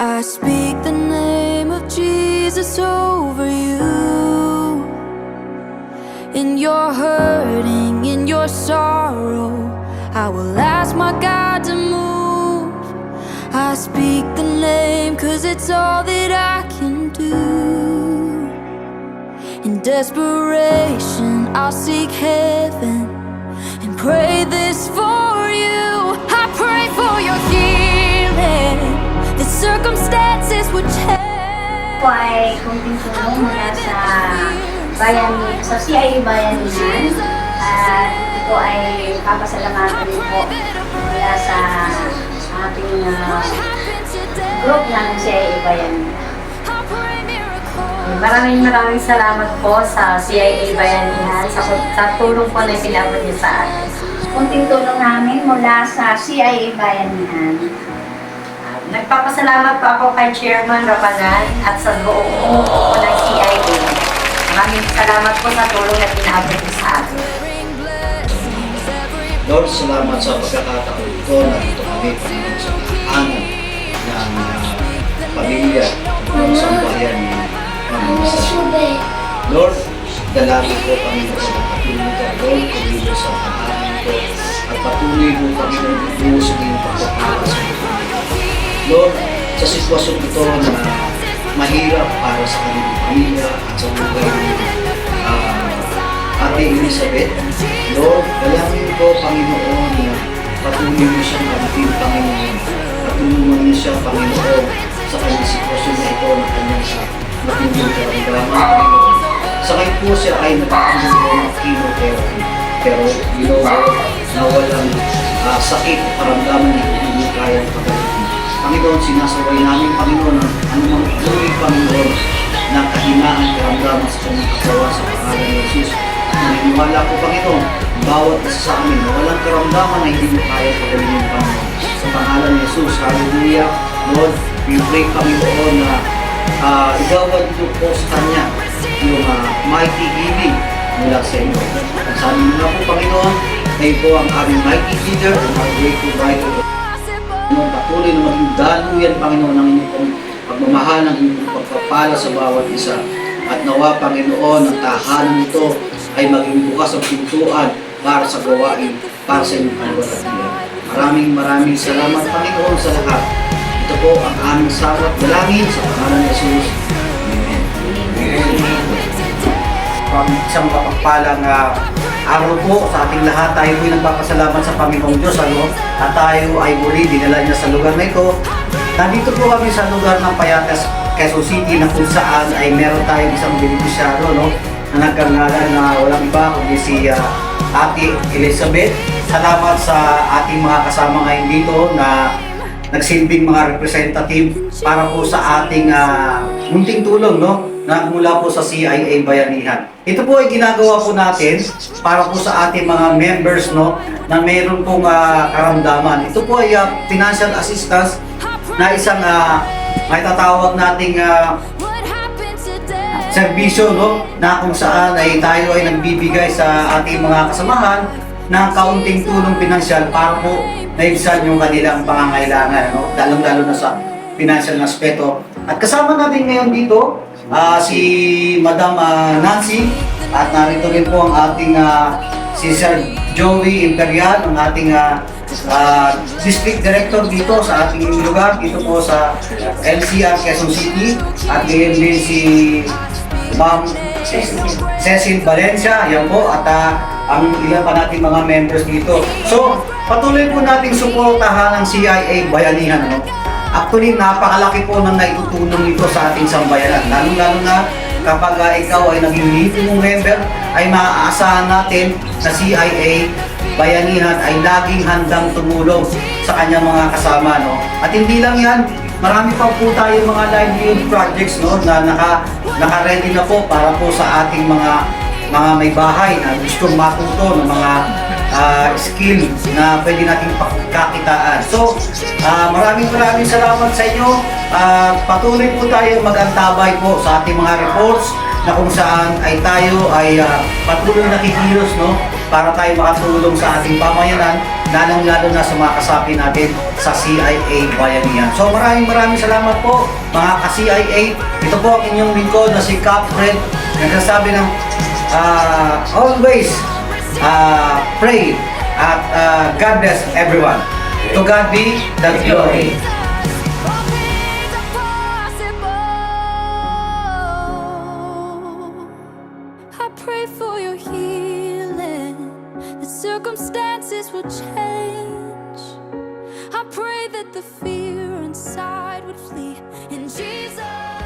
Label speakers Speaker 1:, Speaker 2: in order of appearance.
Speaker 1: I speak the name of Jesus over you. In your hurting, in your sorrow, I will ask my God to move. I speak the name 'cause it's all that I can do. In desperation, I'll seek heaven and pray this for you. I pray for your healing. The circumstances would change.
Speaker 2: Po ay kunting tulong mula sa sa CIA Bayanihan. At ito po ay papasalamatan din po mula sa ating group ng CIA Bayanihan. Maraming salamat po sa CIA Bayanihan sa tulong po na pinabot niyo sa atin. Kunting tulong namin mula sa CIA Bayanihan.
Speaker 3: Nagpapasalamat po ako kay Chairman Rapanan at sa buong po ng CIA. Maraming salamat po sa tulong na pinabot niyo sa atin.
Speaker 4: Lord, salamat sa pagkakataon ito na dito kami Panginoon sa tahanan ng pamilya ng sambahayan ni Panginoon. Lord, dalangin ko Panginoon sa patuloy ka, Lord, kumilo sa tahanan ko at patuloy mo Panginoon buo sa iyong pagpapala sa mga Lord, sa sitwasyon ito na mahirap para sa kanilang pamilya at sa buhay ni Ate Elizabeth, Lord, dalangin ko, Panginoon, na patuloy mo siyang mabuting Panginoon. Patulungan mo siya, Panginoon, sa kanyang sitwasyon na ito na kanyang matinding karamdaman, Panginoon. Sa kayo po siya ay nakakamulong ng chemotherapy. Pero, Lord, na walang sakit o karamdaman na hindi kayang pagalitin. Panginoon, sinasaway namin, Panginoon, ang anumang uri, Panginoon, na kahinaan, karamdaman sa kanyang kasawa sa pangalan ng Jesus. Naniniwala ko, Panginoon, bawat isa sa amin na walang karamdaman na hindi mo kaya pagalingin, Panginoon. Sa pangalan ni Jesus, hallelujah. Lord, we pray, Panginoon, na igawad niyo po sa Kanya yung mighty healing mula sa inyo. At sabi mo na po, Panginoon, kayo po ang aming mighty leader and our great provider. Panginoon, patuloy na maging daluyan, Panginoon, ng inyong pagmamahal, ng inyong pagpapala sa bawat isa. At nawa, Panginoon, ang tahanan nito ay maging bukas ang pintuan para sa gawain, para sa inyong kalwalhatian. Maraming salamat, Panginoon, sa lahat. Ito po ang aming sabat dalangin sa pangalan ni Jesus. Amen. Isang mapagpalang araw po sa ating lahat. Tayo po'y nagpapasalamat sa Panginoong Diyos, at tayo ay muli dinala niya sa lugar na ito. Nandito po kami sa lugar ng Payatas, Quezon City, na kung saan ay meron tayong isang beneficiaryo, na nagkangalan na walang iba kundi si Ate Elizabeth. Salamat sa ating mga kasama ngayon dito na nagsilbing mga representative para po sa ating munting tulong, na mula po sa CIA Bayanihan. Ito po ay ginagawa po natin para po sa ating mga members, na meron pong karamdaman. Ito po ay financial assistance na isang may tatawag nating serbisyo, na kung saan ay tayo ay nagbibigay sa ating mga kasamahan ng kaunting tulong pinansyal para po naibsan yung kanilang pangangailangan, lalong-lalo na sa financial na aspeto. At kasama natin ngayon dito si Madam Nancy, at narito rin po ang ating si Sir Joey Imperial, ang ating District Director dito sa ating lugar, dito po sa LCR Quezon City, at ngayon din si Ma'am Cecil Valencia, yan po, at ang ilan pa nating mga members dito. So, patuloy po nating suportahan ang CIA Bayanihan. Actually, napakalaki po ng naitutulong nito sa ating sambayanan. Lalo-lalo na kapag ikaw ay naging libreng member, ay maaasahan natin na CIA Bayanihan ay laging handang tumulong sa kanyang mga kasama. At hindi lang yan, marami pa po tayo mga livelihood projects, na naka-ready na po para po sa ating mga may bahay na gustong matuto ng mga skill na pwede nating pagkakitaan. So, maraming salamat sa inyo. Patuloy po tayo mag-antabay po sa ating mga reports na kung saan ay tayo ay patuloy na kikilos, para tayo makatulong sa ating pamayanan lalong-lalo na sa mga kasapi natin sa CIA Bayanihan. So maraming salamat po mga ka-CIA. Ito po ang inyong lingkod na si Cap Fred, nagsasabi ng always pray at God bless everyone. To God be the glory.
Speaker 1: All things are possible. I pray for your healing, that circumstances will change. I pray that the fear inside would flee in Jesus.